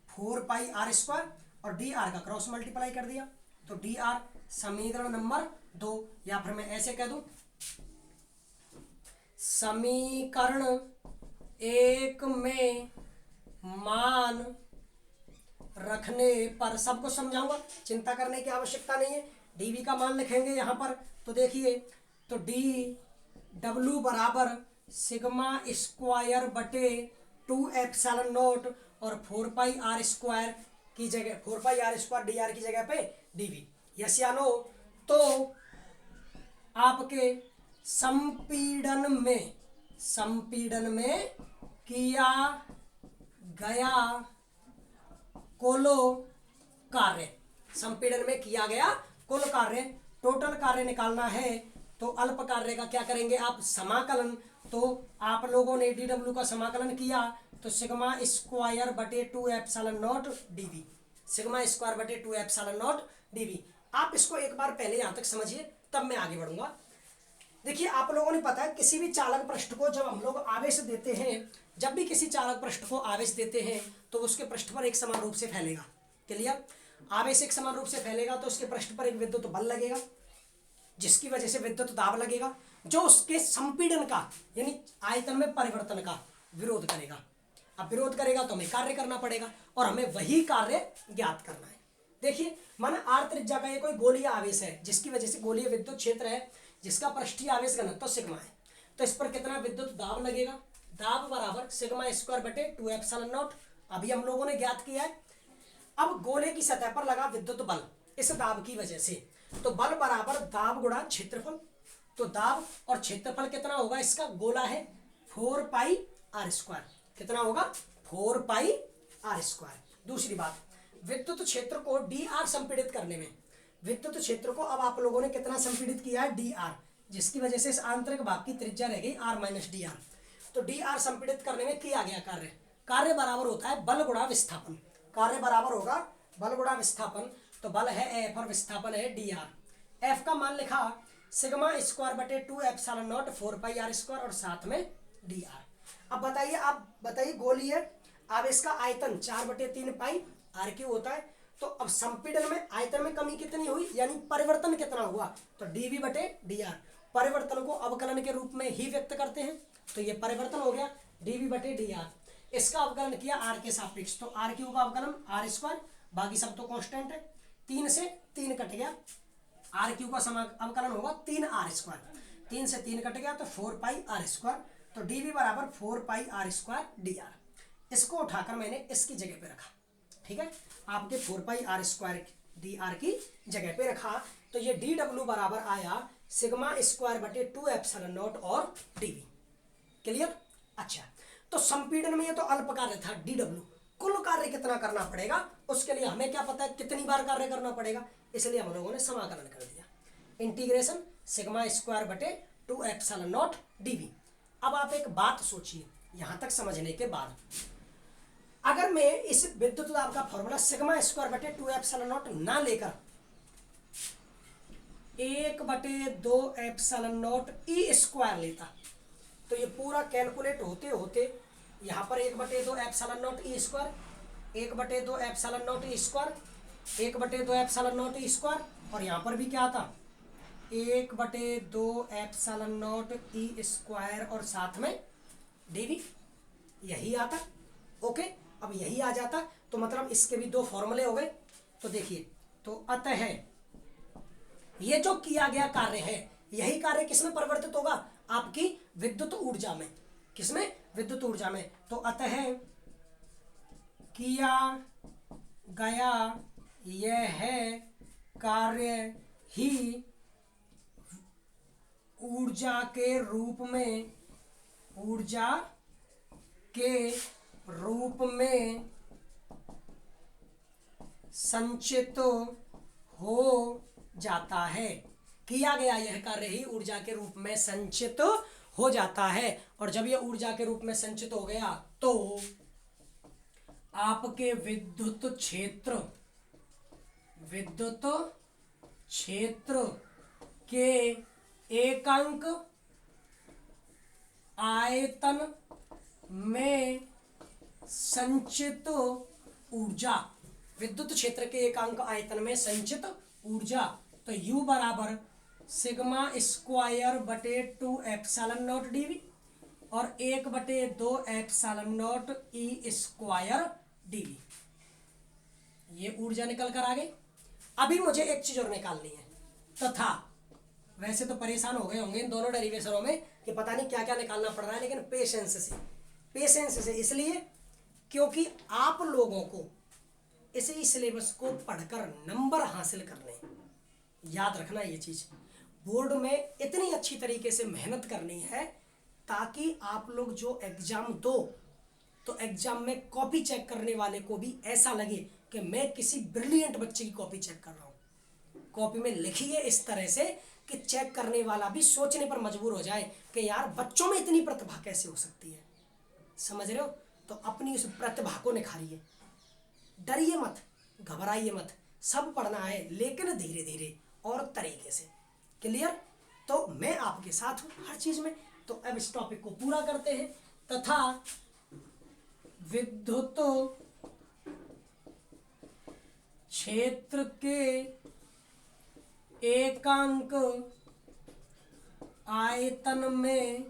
4 पाई आर स्क्वायर, और dr का क्रॉस मल्टीप्लाई कर दिया, तो dr समीकरण नंबर 2, या फिर मैं ऐसे कह दूं समीकरण 1 में मान रखने पर, सबको समझाऊंगा, चिंता करने की आवश्यकता नहीं है। dv का मान लिखेंगे यहाँ पर, तो देखिए तो dw बराबर सिग्मा स्क्वायर बटे 2 एप्सिलॉन नॉट और 4 पाई आर स्क्वायर की जगह 4 pi R square D R की जगह पे dv, यस या नो। तो आपके संपीड़न में किया गया कुल कार्य, संपीड़न में किया गया कुल कार्य। टोटल कार्य निकालना है तो अल्प कार्य का क्या करेंगे आप, समाकलन। तो आप लोगों ने डी डब्ल्यू का समाकलन किया तो सिग्मा स्क्वायर बटे 2 epsilon nought dV, sigma square बटे 2 एप्सिलॉन नॉट डीवी। आप इसको एक बार पहले यहाँ तक समझिए, तब मैं आगे बढ़ूंगा। देखिए आप लोगों ने पता है किसी भी चालक पृष्ठ को जब हम लोग आवेश देते हैं, जब भी किसी चालक पृष्ठ को आवेश देते हैं तो उसके पृष्ठ पर एक समान रूप से फैलेगा। क्लियर? आवेश एक समान रूप से फैलेगा तो उसके पृष्ठ पर एक विद्युत बल लगेगा, जिसकी वजह से विद्युत दाब लगेगा, जो उसके संपीड़न का यानी आयतन में परिवर्तन का विरोध करेगा। अब विरोध करेगा तो हमें कार्य करना पड़ेगा और हमें वही कार्य ज्ञात करना है। देखिए माना आर त्रिज्या का ये कोई गोलीय आवेश है, जिसकी वजह से गोलीय विद्युत क्षेत्र है, जिसका पृष्ठीय आवेश घनत्व सिग्मा है। तो इस पर कितना विद्युत दाब लगेगा, दाब बराबर सिग्मा स्क्वायर बटे 2 एप्सिलॉन नॉट, अभी हम लोगों ने ज्ञात किया है। अब गोले की सतह पर लगा विद्युत बल इस दाब की वजह से, तो बल बराबर दाब गुणा क्षेत्रफल। तो दाब और क्षेत्रफल कितना होगा, इसका गोला है 4 पाई आर स्क्वायर, कितना होगा 4 पाई आर स्क्वायर। दूसरी बात, विद्युत क्षेत्र को डी आर संपीड़ित करने में, विद्युत क्षेत्र को अब आप लोगों ने कितना संपीड़ित किया है, डी आर, जिसकी वजह से इस आंतरिक भाग की त्रिज्या रह गई आर माइनस डी आर। तो डी आर संपीड़ित करने में किया गया कार्य, कार्य बराबर होता है बल गुणा विस्थापन, कार्य बराबर होगा बल गुणा विस्थापन। तो बल है एफ और विस्थापन है डी आर। एफ का मान लिखा सिग्मा स्क्वायर बटे 2 epsilon nought 4 pi R square और साथ में डी आर। अब बताइए, आप बताइए गोलीय आवेश का आयतन 4/3 पाई आर क्यू होता है। तो अब संपीड़न में आयतन में कमी कितनी हुई, यानी परिवर्तन कितना हुआ, तो डीवी बटे डी आर। परिवर्तन को अवकलन के रूप में ही व्यक्त करते हैं, तो ये परिवर्तन हो गया डीवी बटे डी आर। इसका अवकलन किया आर के सापेक्ष, तो आर क्यू का अवकलन आर स्क्वायर, बाकी सब तो कांस्टेंट है, 3 से 3 कट गया, आर क्यू का अवकलन होगा 3 आर स्क्वायर, 3 से 3 कट गया तो 4 पाई आर स्क्वायर। तो डीवी बराबर 4 pi R square D R. इसको उठाकर मैंने इसकी जगह पे रखा, ठीक है, आपके 4 pi R square D R की जगह पे रखा। तो ये डी डब्ल्यू बराबर आया सिग्मा स्क्वायर बटे 2 एप्सिलॉन नॉट और डीवी। क्लियर? अच्छा, तो संपीड़न में ये तो अल्प कार्य था डी डब्ल्यू, कुल कार्य कितना करना पड़ेगा, उसके लिए हमें क्या पता है कितनी बार कार्य करना पड़ेगा, इसलिए हम लोगों ने समाकलन कर दिया, इंटीग्रेशन सिग्मा स्क्वायर बटे 2 एप्सिलॉन नॉट डीवी। अब आप एक बात सोचिए, यहां तक समझने के बाद अगर मैं इस विद्युत दाब का फॉर्मूला सिग्मा स्क्वायर बटे 2 एप्सिलॉन नॉट ना लेकर 1/2 एप्सिलॉन नॉट ई स्क्वायर लेता, तो ये पूरा कैलकुलेट होते होते यहाँ पर 1/2 epsilon nought E square, 1/2 epsilon nought E square, 1/2 epsilon nought E square, और यहाँ पर भी क्या था 1/2 एप्सिलॉन नॉट ई स्क्वायर और साथ में डीवी, यही आता। ओके, अब यही आ जाता तो मतलब इसके भी 2 फॉर्मूले हो गए। तो देखिए, तो अतः ये जो किया गया कार्य है, यही कार्य किसमें परिवर्तित होगा, आपकी विद्युत ऊर्जा में। किसमें? विद्युत ऊर्जा में। तो अतः किया गया यह कार्य ही ऊर्जा के रूप में संचित हो जाता है। किया गया यह कार्य ही ऊर्जा के रूप में संचित हो जाता है, और जब यह ऊर्जा के रूप में संचित हो गया तो आपके विद्युत क्षेत्र के एकांक आयतन में संचित ऊर्जा, विद्युत क्षेत्र के एकांक आयतन में संचित ऊर्जा, तो U बराबर सिग्मा स्क्वायर बटे 2 एप्सिलॉन नॉट डीवी और 1/2 epsilon nought E square dV. ये ऊर्जा निकल कर आ गई। अभी मुझे एक चीज और निकालनी है, तथा वैसे तो परेशान हो गए होंगे इन दोनों डेरिवेशनों में कि पता नहीं क्या क्या निकालना पड़ रहा है, लेकिन पेशेंस से इसलिए क्योंकि आप लोगों को इसी सिलेबस को पढ़कर नंबर हासिल करने, याद रखना ये चीज, बोर्ड में इतनी अच्छी तरीके से मेहनत करनी है ताकि आप लोग जो एग्जाम दो तो एग्जाम में कॉपी चेक करने वाले को भी ऐसा लगे कि मैं किसी ब्रिलियंट बच्चे की कॉपी चेक कर रहा हूँ। कॉपी में लिखिए इस तरह से कि चेक करने वाला भी सोचने पर मजबूर हो जाए कि यार बच्चों में इतनी प्रतिभा कैसे हो सकती है। समझ रहे हो? तो अपनी उस प्रतिभा को निखारिए, डरिए मत, घबराइए मत, सब पढ़ना है लेकिन धीरे धीरे और तरीके से। क्लियर? तो मैं आपके साथ हूँ हर चीज में। तो अब इस टॉपिक को पूरा करते हैं। तथा विद्युत क्षेत्र के एकांक आयतन में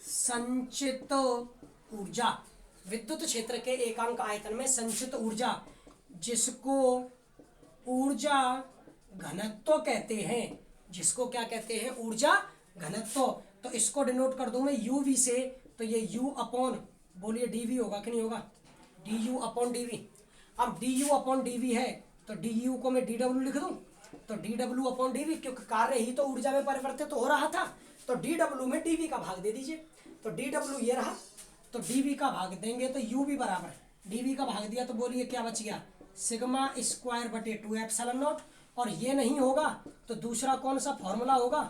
संचित ऊर्जा, विद्युत क्षेत्र के एकांक आयतन में संचित ऊर्जा, जिसको ऊर्जा घनत्व कहते हैं, जिसको क्या कहते हैं? ऊर्जा घनत्व। तो इसको डिनोट कर दूं मैं यूवी से, तो ये यू अपॉन, बोलिए डीवी होगा कि नहीं होगा? D U upon dV. अब डी यू अपॉन डीवी है तो डी यू को मैं डी डब्ल्यू लिख दूं, तो डी डब्ल्यू अपॉन डीवी, क्योंकि कार्य ही तो ऊर्जा में परिवर्तित हो रहा था। तो डी डब्ल्यू में डीवी का भाग दे दीजिए। तो डी डब्ल्यू ये रहा, तो डीवी का भाग देंगे तो यू भी बराबर है, डीवी का भाग दिया तो बोलिए क्या बच गया? सिग्मा स्क्वायर बटे 2 एप्सिलॉन नॉट। और ये नहीं होगा तो दूसरा कौन सा फॉर्मूला होगा?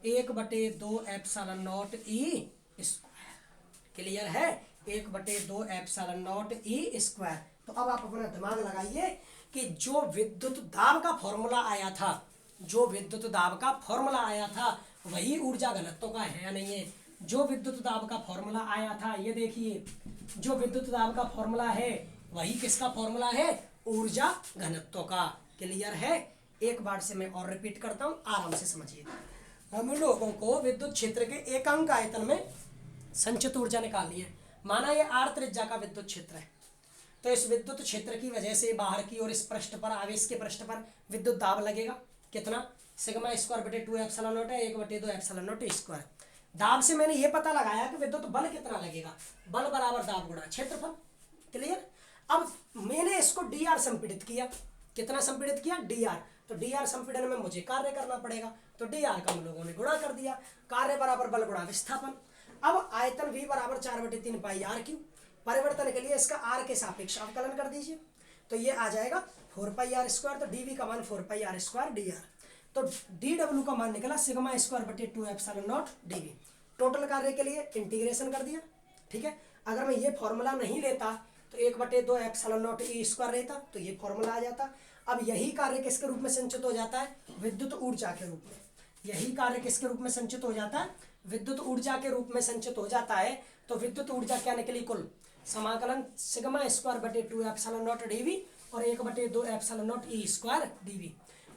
1/2 epsilon nought E square. Clear है? 1/2 एप्सिलॉन नॉट ई स्क्वायर। तो अब आप अपना दिमाग लगाइए कि जो विद्युत दाब का फॉर्मूला आया था, जो विद्युत दाब का फॉर्मूला आया था वही ऊर्जा घनत्व का है या नहीं है? जो विद्युत दाब का फॉर्मूला आया था, ये देखिए, जो विद्युत दाब का फॉर्मूला है वही किसका फॉर्मूला है? ऊर्जा घनत्व का। क्लियर है? एक बार से मैं और रिपीट करता हूं, आराम से समझिए। हम लोगों को विद्युत क्षेत्र के एकांक आयतन में संचित ऊर्जा निकालनी है। माना ये r त्रिज्या का विद्युत क्षेत्र है, तो इस विद्युत क्षेत्र की वजह से बाहर की ओर इस पृष्ठ पर, आवेश के पृष्ठ पर विद्युत दाब लगेगा। कितना? सिग्मा स्क्वायर बटे 2 एप्सिलॉन नॉट है, 1/2 एप्सिलॉन नॉट स्क्वायर। दाब से मैंने ये पता लगाया कि विद्युत बल कितना लगेगा, बल बराबर दाब गुणा क्षेत्रफल। क्लियर? अब मैंने इसको dr संपीड़ित किया। कितना संपीड़ित किया? dr। तो dr संपीड़न में मुझे कार्य करना पड़ेगा, तो dr का हम लोगों ने गुणा कर दिया। कार्य बराबर बल गुणा विस्थापन। अब आयतन v बराबर 4/3 पाई r क्यूब। परिवर्तन के लिए इसका r के सापेक्ष अवकलन कर दीजिए, तो ये आ जाएगा 4 पाई r स्क्वायर। तो dv का मान 4 पाई r स्क्वायर dr। तो dw का मान निकला सिग्मा स्क्वायर बटे 2 एप्सिलॉन नॉट dv। टोटल कार्य के लिए इंटीग्रेशन कर दिया। ठीक है? अगर मैं ये फॉर्मूला नहीं लेता तो 1/2 एप्सिलॉन नॉट ई स्क्वायर रहता, तो ये फॉर्मूला आ जाता। अब यही कार्य किसके रूप में संचित हो जाता है? विद्युत ऊर्जा के रूप में। यही कार्य किसके रूप में संचित हो जाता है? विद्युत ऊर्जा के रूप में संचित हो जाता है। तो विद्युत ऊर्जा क्या निकली? कुल समाकलन सिग्मा स्क्वायर बटे 2 एप्सिलॉन नॉट dv और 1/2 epsilon nought E square dv।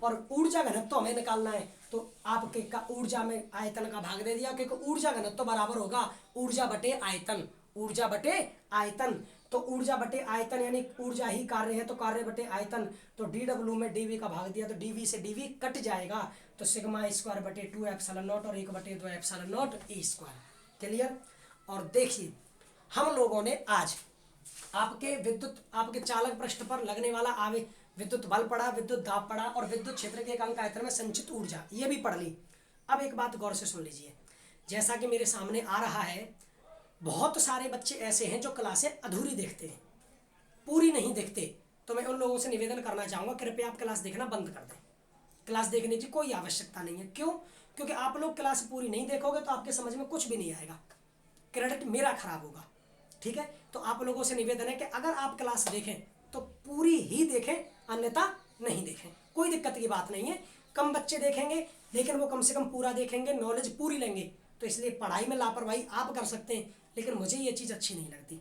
और ऊर्जा घनत्व हमें निकालना है, तो आपके का ऊर्जा में आयतन का भाग दे दिया, क्योंकि ऊर्जा घनत्व बराबर होगा ऊर्जा बटे आयतन। ऊर्जा बटे आयतन, तो ऊर्जा बटे आयतन यानी ऊर्जा ही कार्य है, तो कार्य बटे आयतन। तो dw में dv का भाग दिया तो dv से dv कट जाएगा, तो सिग्मा स्क्वायर बटे 2 एप्सिलॉन नॉट और 1/2 epsilon nought E square. Clear? और देखिए, हम लोगों ने आज आपके विद्युत, आपके चालक पृष्ठ पर लगने वाला आवे विद्युत बल पढ़ा, विद्युत दाब पढ़ा और विद्युत क्षेत्र के एकांक आयतन में संचित ऊर्जा, ये भी पढ़ ली। अब एक बात गौर से सुन लीजिए, जैसा कि मेरे सामने आ रहा है, बहुत सारे बच्चे ऐसे हैं जो क्लासें अधूरी देखते हैं, पूरी नहीं देखते। तो मैं उन लोगों से निवेदन करना चाहूँगा, कृपया आप क्लास देखना बंद कर दें। क्लास देखने की कोई आवश्यकता नहीं है। क्यों? क्योंकि आप लोग क्लास पूरी नहीं देखोगे तो आपके समझ में कुछ भी नहीं आएगा, क्रेडिट मेरा खराब होगा। ठीक है? तो आप लोगों से निवेदन है कि अगर आप क्लास देखें तो पूरी ही देखें, अन्यथा नहीं देखें। कोई दिक्कत की बात नहीं है। कम बच्चे देखेंगे लेकिन वो कम से कम पूरा देखेंगे, नॉलेज पूरी लेंगे। तो इसलिए पढ़ाई में लापरवाही आप कर सकते हैं, लेकिन मुझे ये चीज़ अच्छी नहीं लगती।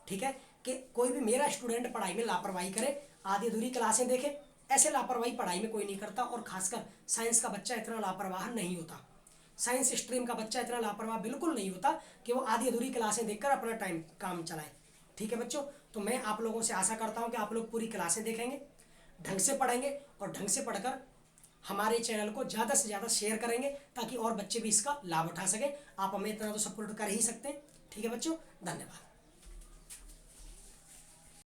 ठीक है? कि कोई भी मेरा स्टूडेंट पढ़ाई में लापरवाही करे, आधी अधूरी क्लासें देखे, ऐसे लापरवाही पढ़ाई में कोई नहीं करता। और खासकर साइंस का बच्चा इतना लापरवाह नहीं होता, साइंस स्ट्रीम का बच्चा इतना लापरवाह बिल्कुल नहीं होता कि वो आधी अधूरी क्लासें देखकर अपना टाइम काम चलाए। ठीक है बच्चों? तो मैं आप लोगों से आशा करता हूं कि आप लोग पूरी क्लासें देखेंगे, ढंग से पढ़ेंगे और ढंग से पढ़कर हमारे चैनल को ज़्यादा से ज़्यादा शेयर करेंगे, ताकि और बच्चे भी इसका लाभ उठा सकें। आप हमें इतना तो सपोर्ट कर ही सकते हैं। ठीक है बच्चों? धन्यवाद।